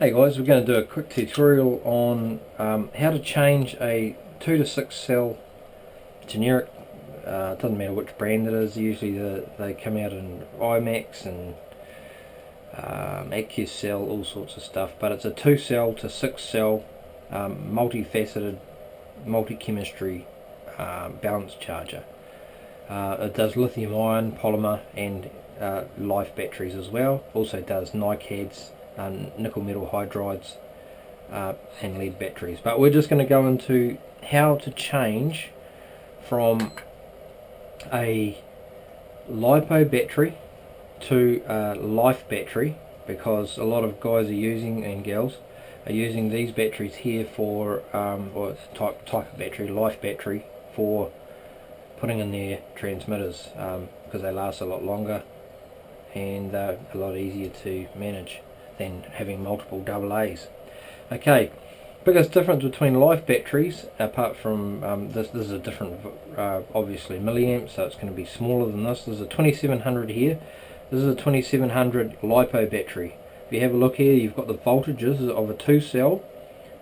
Hey guys, we're going to do a quick tutorial on how to change a 2 to 6 cell generic, doesn't matter which brand it is, usually they come out in IMAX and AccuCell, all sorts of stuff, but it's a 2 cell to 6 cell multifaceted, multi-chemistry balance charger. It does lithium ion, polymer and life batteries as well. Also does NiCads, nickel metal hydrides and lead batteries. But we're just going to go into how to change from a Lipo battery to a life battery, because a lot of guys are using, and gals are using, these batteries here for or type of battery, life battery, for putting in their transmitters, because they last a lot longer and they're a lot easier to manage than having multiple AA's. Okay, biggest difference between life batteries, apart from this is a different obviously milliamps, so it's going to be smaller than this. There's a 2700 here. This is a 2700 Lipo battery. If you have a look here, you've got the voltages of a 2 cell.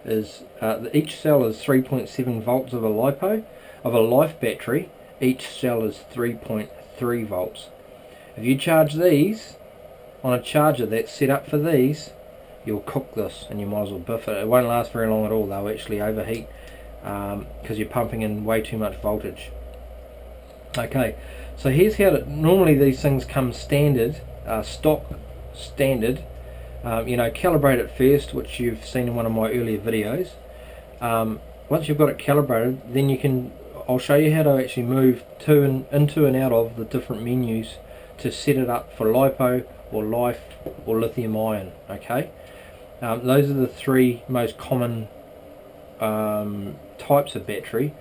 Each cell is 3.7 volts of a Lipo. Of a life battery, each cell is 3.3 volts. If you charge these on a charger that's set up for these, you'll cook this and you might as well biff it. It won't last very long at all. They'll actually overheat because you're pumping in way too much voltage. Okay, so here's how normally these things come standard, stock standard. You know, calibrate it first, which you've seen in one of my earlier videos. Once you've got it calibrated, then you can, I'll show you how to actually move into and out of the different menus to set it up for Lipo or life or lithium ion. Okay, those are the three most common types of battery,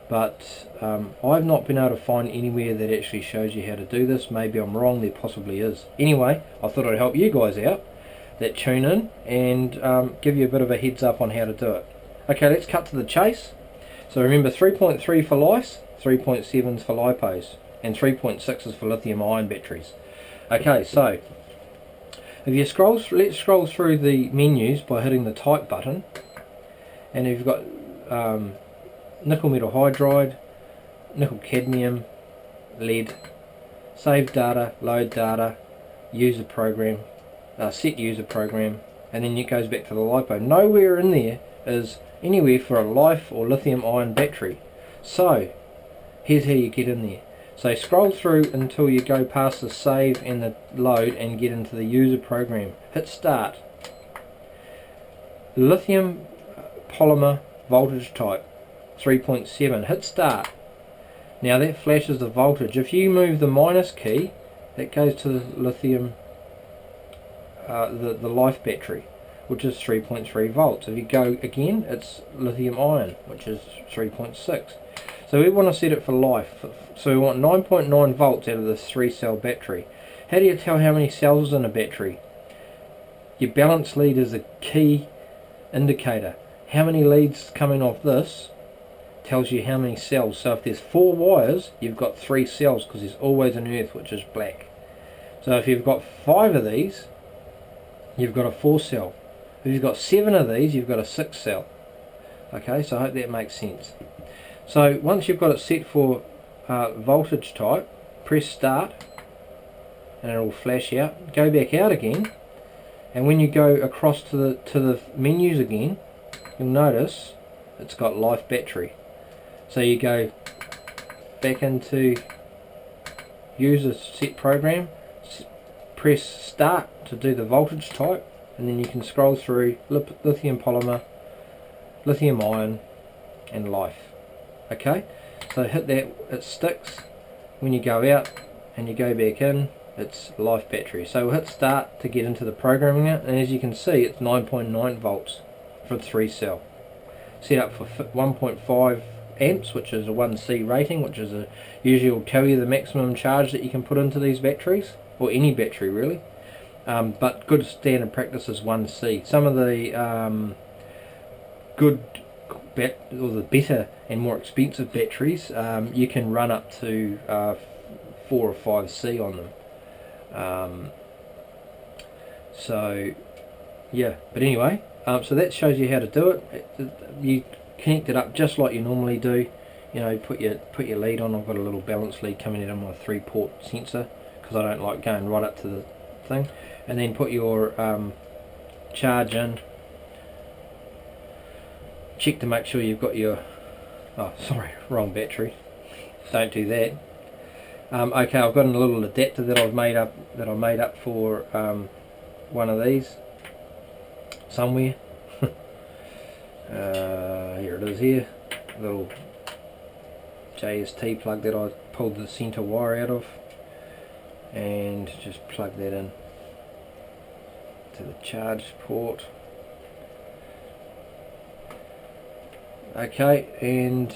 but I've not been able to find anywhere that actually shows you how to do this. Maybe I'm wrong, there possibly is. Anyway, I thought I'd help you guys out that tune in and give you a bit of a heads up on how to do it. Okay, let's cut to the chase. So remember, 3.3 for lice, 3.7s for lipos, and 3.6s for lithium ion batteries. Okay, so if you let's scroll through the menus by hitting the type button, and you've got nickel metal hydride, nickel cadmium, lead, save data, load data, user program, set user program, and then it goes back to the Lipo. Nowhere in there is anywhere for a life or lithium ion battery. So here's how you get in there. So scroll through until you go past the save and the load and get into the user program. Hit start. Lithium polymer voltage type 3.7. Hit start. Now that flashes the voltage. If you move the minus key, that goes to the lithium, the life battery, which is 3.3 volts. If you go again, it's lithium ion, which is 3.6. So we want to set it for life. So we want 9.9 volts out of this 3 cell battery. How do you tell how many cells is in a battery? Your balance lead is a key indicator. How many leads coming off this tells you how many cells. So if there's 4 wires, you've got 3 cells, because there's always an earth, which is black. So if you've got 5 of these, you've got a 4 cell. If you've got 7 of these, you've got a 6 cell. Okay, so I hope that makes sense. So once you've got it set for voltage type, press start and it will flash out. Go back out again, and when you go across to the menus again, you'll notice it's got life battery. So you go back into user set program, press start to do the voltage type, and then you can scroll through lithium polymer, lithium ion and life. Okay, so hit that, it sticks. When you go out and you go back in, it's life battery. So we'll hit start to get into the programming it, and as you can see, it's 9.9 volts for 3 cell. Set up for 1.5 amps, which is a 1C rating, which is usually will tell you the maximum charge that you can put into these batteries, or any battery really. But good standard practice is 1C. Some of the the better and more expensive batteries, you can run up to 4 or 5C on them. So yeah, but anyway, so that shows you how to do it. You connect it up just like you normally do. You know, put your lead on. I've got a little balance lead coming out of my 3-port sensor because I don't like going right up to the thing. And then put your charge in. Check to make sure you've got your, oh sorry, wrong battery. Don't do that. Okay, I've got a little adapter that I've made up for one of these somewhere. Here it is here. Little JST plug that I pulled the center wire out of, and just plug that in to the charge port. Okay, and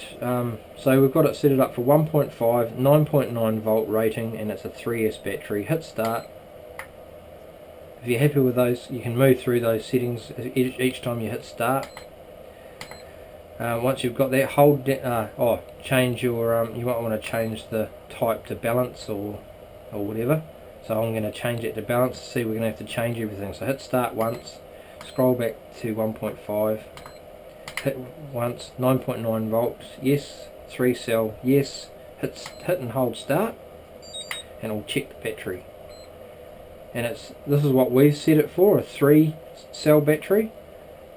so we've got it set it up for 1.5, 9.9 volt rating, and it's a 3S battery. Hit start. If you're happy with those, you can move through those settings each time you hit start. Once you've got that, hold down, change your you might want to change the type to balance or whatever. So I'm going to change it to balance. See, we're going to have to change everything. So hit start once, scroll back to 1.5, hit once, 9.9 volts, yes, 3 cell, yes, hit and hold start, and it'll check the battery. And this is what we've set it for, a 3 cell battery.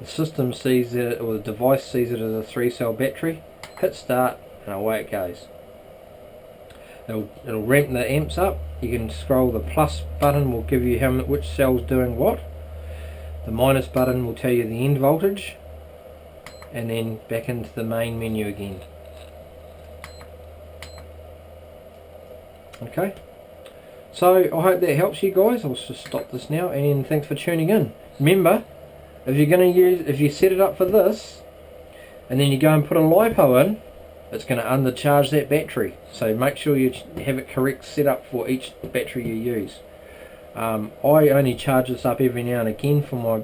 The system sees it, or the device sees it as a 3 cell battery. Hit start and away it goes. It'll ramp the amps up. You can scroll, the plus button will give you which cell's doing what. The minus button will tell you the end voltage, and then back into the main menu again. Okay, so I hope that helps you guys. I'll just stop this now, and thanks for tuning in. Remember, if you set it up for this and then you go and put a lipo in, it's going to undercharge that battery. So make sure you have it correct set up for each battery you use. I only charge this up every now and again for my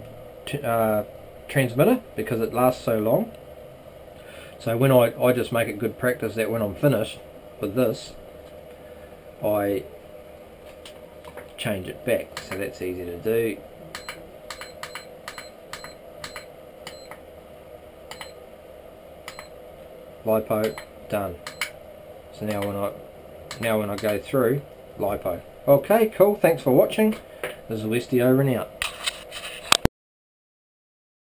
transmitter because it lasts so long. So when I just make it good practice that when I'm finished with this, I change it back. So that's easy to do. Lipo, done. So now when I go through, lipo. Okay, cool, thanks for watching. This is Westy over and out.